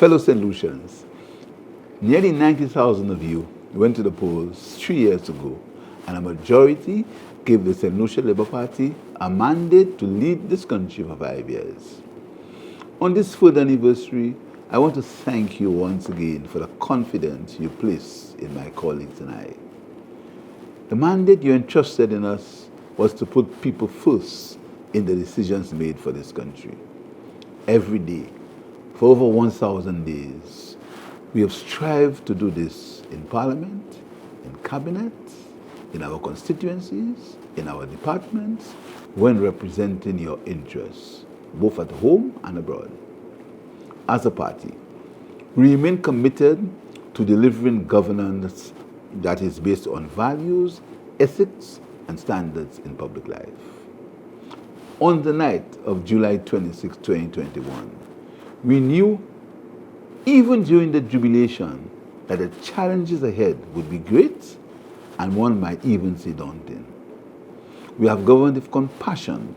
Fellow St. Lucians, nearly 90,000 of you went to the polls 3 years ago, and a majority gave the St. Lucia Labour Party a mandate to lead this country for 5 years. On this third anniversary, I want to thank you once again for the confidence you place in my colleagues and I. The mandate you entrusted in us was to put people first in the decisions made for this country. Every day, for over 1,000 days, we have strived to do this in Parliament, in Cabinet, in our constituencies, in our departments, when representing your interests, both at home and abroad. As a party, we remain committed to delivering governance that is based on values, ethics, and standards in public life. On the night of July 26, 2021, we knew, even during the jubilation, that the challenges ahead would be great and one might even say daunting. We have governed with compassion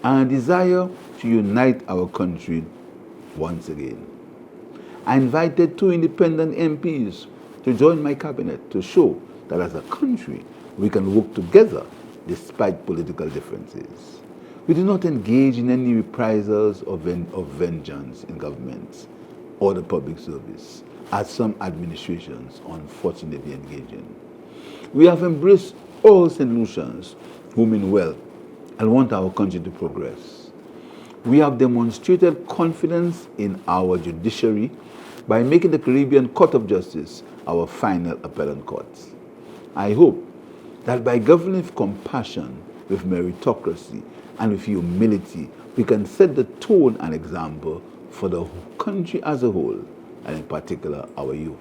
and a desire to unite our country once again. I invited 2 independent MPs to join my cabinet to show that as a country we can work together despite political differences. We do not engage in any reprisals of vengeance in government or the public service, as some administrations unfortunately engage in. We have embraced all St. Lucians who mean well and want our country to progress. We have demonstrated confidence in our judiciary by making the Caribbean Court of Justice our final appellate court. I hope that by governing with compassion, with meritocracy, and with humility, we can set the tone and example for the country as a whole, and in particular our youth.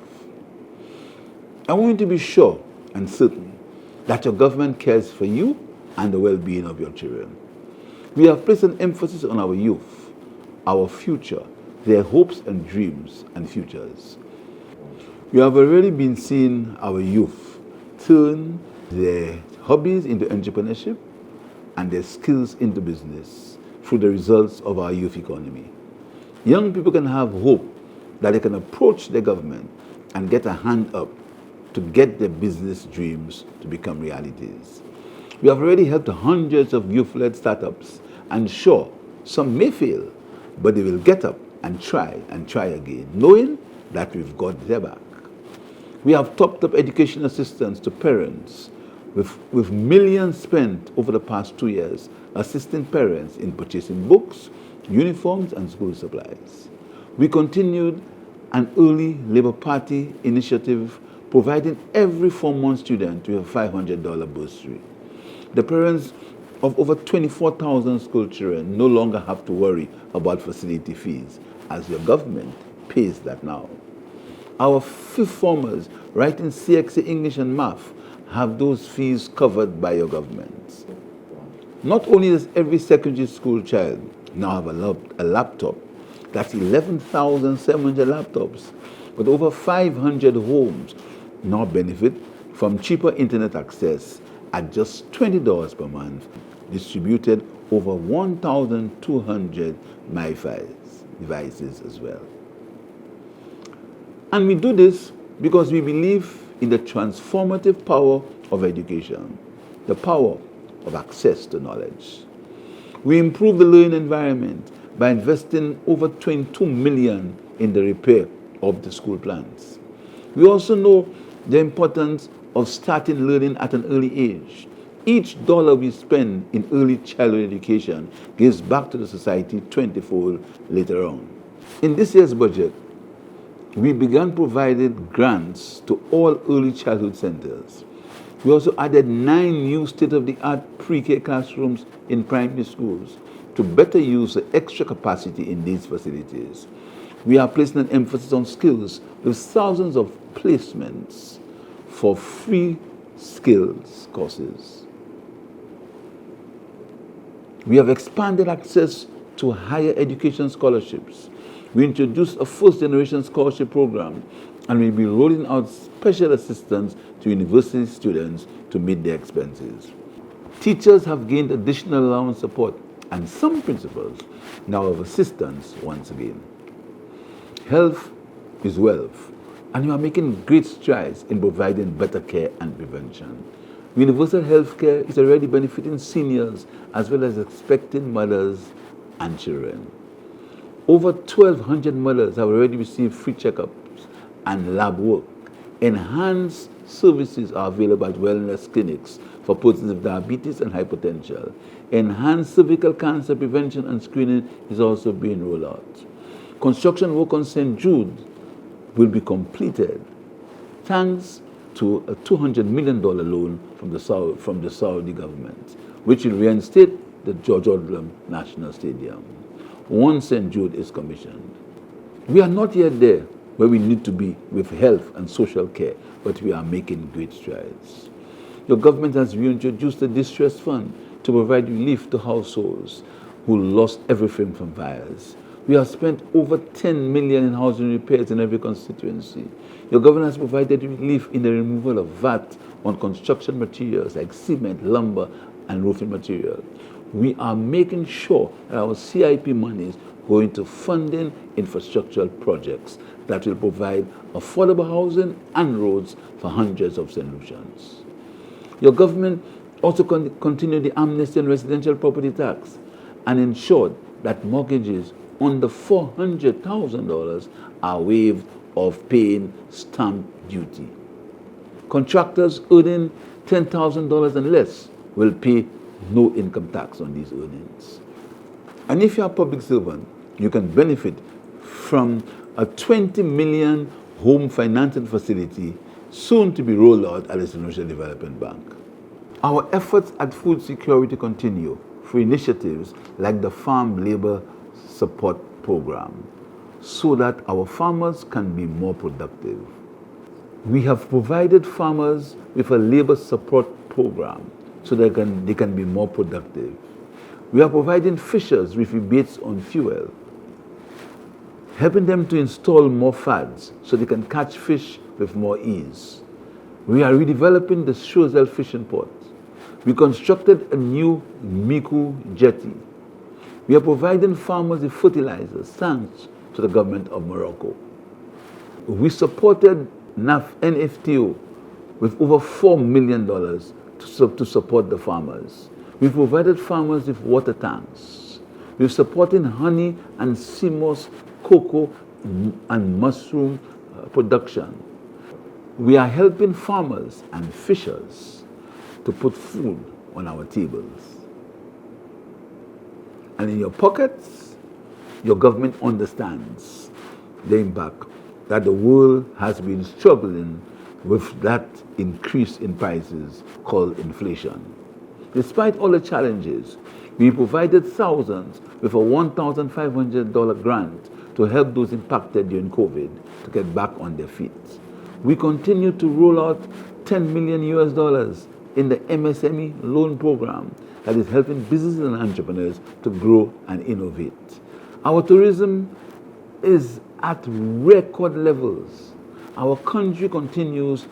I want you to be sure and certain that your government cares for you and the well-being of your children. We have placed an emphasis on our youth, our future, their hopes and dreams and futures. We have already been seeing our youth turn their hobbies into entrepreneurship and their skills into business through the results of our youth economy. Young people can have hope that they can approach their government and get a hand up to get their business dreams to become realities. We have already helped hundreds of youth-led startups, and sure, some may fail, but they will get up and try again, knowing that we've got their back. We have topped up education assistance to parents with millions spent over the past 2 years assisting parents in purchasing books, uniforms, and school supplies. We continued an early Labour Party initiative providing every Form 1 student with a $500 bursary. The parents of over 24,000 school children no longer have to worry about facility fees, as your government pays that now. Our fifth formers writing CXA English and Math have those fees covered by your government. Not only does every secondary school child now have a laptop, that's 11,700 laptops, but over 500 homes now benefit from cheaper internet access at just $20 per month, distributed over 1,200 MiFi devices as well. And we do this because we believe in the transformative power of education, the power of access to knowledge. We improve the learning environment by investing over $22 million in the repair of the school plants. We also know the importance of starting learning at an early age. Each dollar we spend in early childhood education gives back to the society 20-fold later on. In this year's budget, we began providing grants to all early childhood centers. We also added 9 new state-of-the-art pre-K classrooms in primary schools to better use the extra capacity in these facilities. We are placing an emphasis on skills with thousands of placements for free skills courses. We have expanded access to higher education scholarships. We introduced a first-generation scholarship program, and we'll be rolling out special assistance to university students to meet their expenses. Teachers have gained additional allowance support, and some principals now have assistance once again. Health is wealth, and you are making great strides in providing better care and prevention. Universal health care is already benefiting seniors as well as expecting mothers and children. Over 1,200 mothers have already received free checkups and lab work. Enhanced services are available at wellness clinics for persons with diabetes and hypertension. Enhanced cervical cancer prevention and screening is also being rolled out. Construction work on St. Jude will be completed thanks to a $200 million loan from the Saudi government, which will reinstate the George Odlum National Stadium once St. Jude is commissioned. We are not yet there where we need to be with health and social care, but we are making great strides. Your government has reintroduced the distress fund to provide relief to households who lost everything from fires. We have spent over $10 million in housing repairs in every constituency. Your government has provided relief in the removal of VAT on construction materials like cement, lumber, and roofing material. We are making sure that our CIP monies go into funding infrastructural projects that will provide affordable housing and roads for hundreds of St. Lucians. Your government also continued the amnesty on residential property tax and ensured that mortgages under $400,000 are waived of paying stamp duty. Contractors earning $10,000 and less will pay no income tax on these earnings. And if you are a public servant, you can benefit from a $20 million home financing facility soon to be rolled out at the St. Lucia Development Bank. Our efforts at food security continue through initiatives like the Farm Labor Support Program so that our farmers can be more productive. We have provided farmers with a labor support program so they can be more productive. We are providing fishers with rebates on fuel, helping them to install more fads so they can catch fish with more ease. We are redeveloping the Choiseul fishing port. We constructed a new Miku jetty. We are providing farmers with fertilizers thanks to the government of Morocco. We supported NFTO with over $4 million to support the farmers. We provided farmers with water tanks. We're supporting honey and CMOS, cocoa and mushroom production. We are helping farmers and fishers to put food on our tables. And in your pockets, your government understands the impact that the world has been struggling with that increase in prices called inflation. Despite all the challenges, we provided thousands with a $1,500 grant to help those impacted during COVID to get back on their feet. We continue to roll out $10 million in the MSME loan program that is helping businesses and entrepreneurs to grow and innovate. Our tourism is at record levels. Our country continues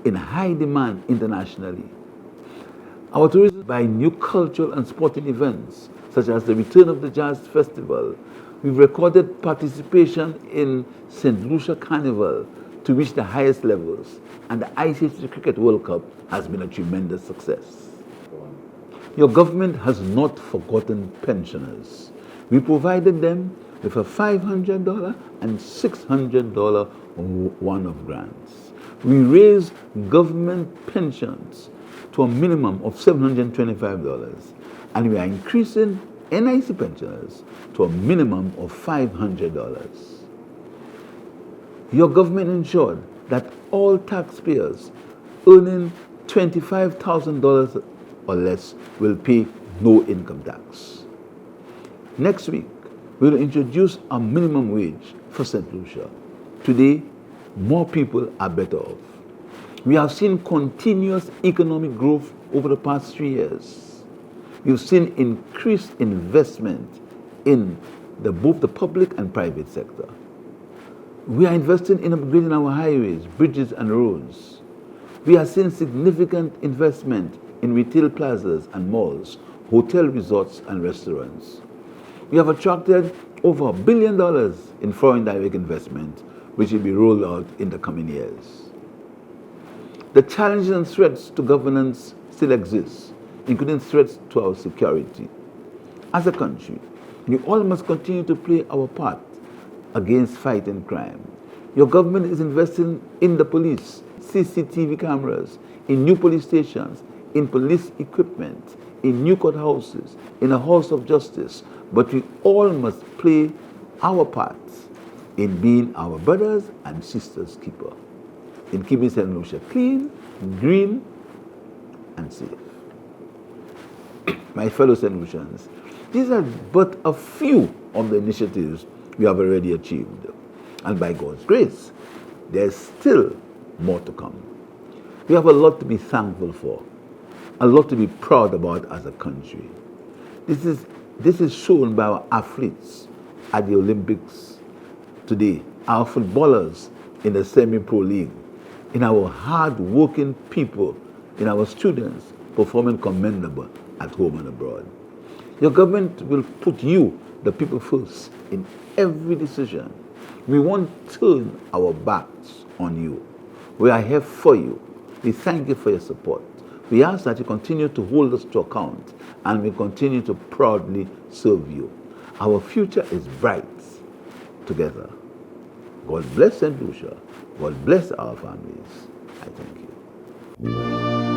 in high demand internationally. Our tourism by new cultural and sporting events, such as the return of the Jazz Festival. We've recorded participation in St. Lucia Carnival to reach the highest levels, and the ICC Cricket World Cup has been a tremendous success. Your government has not forgotten pensioners. We provided them with a $500 and $600 one-off grants. We raised government pensions to a minimum of $725, and we are increasing NIC pensioners to a minimum of $500. Your government ensured that all taxpayers earning $25,000 or less will pay no income tax. Next week, we will introduce a minimum wage for St. Lucia. Today, more people are better off. We have seen continuous economic growth over the past 3 years. We've seen increased investment in both the public and private sector. We are investing in upgrading our highways, bridges, and roads. We are seeing significant investment in retail plazas and malls, hotel resorts, and restaurants. We have attracted over $1 billion in foreign direct investment, which will be rolled out in the coming years. The challenges and threats to governance still exist, including threats to our security. As a country, we all must continue to play our part against fighting crime. Your government is investing in the police, CCTV cameras, in new police stations, in police equipment, in new courthouses, in a house of justice. But we all must play our parts in being our brothers and sisters' keeper, in keeping St. Lucia clean, green, and safe. My fellow St. Lucians, these are but a few of the initiatives we have already achieved. And by God's grace, there's still more to come. We have a lot to be thankful for, a lot to be proud about as a country. This is shown by our athletes at the Olympics today, our footballers in the semi-pro league, in our hard-working people, in our students performing commendable at home and abroad. Your government will put you, the people, first in every decision. We won't turn our backs on you. We are here for you. We thank you for your support. We ask that you continue to hold us to account and we continue to proudly serve you. Our future is bright together. God bless St. Lucia. God bless our families. I thank you.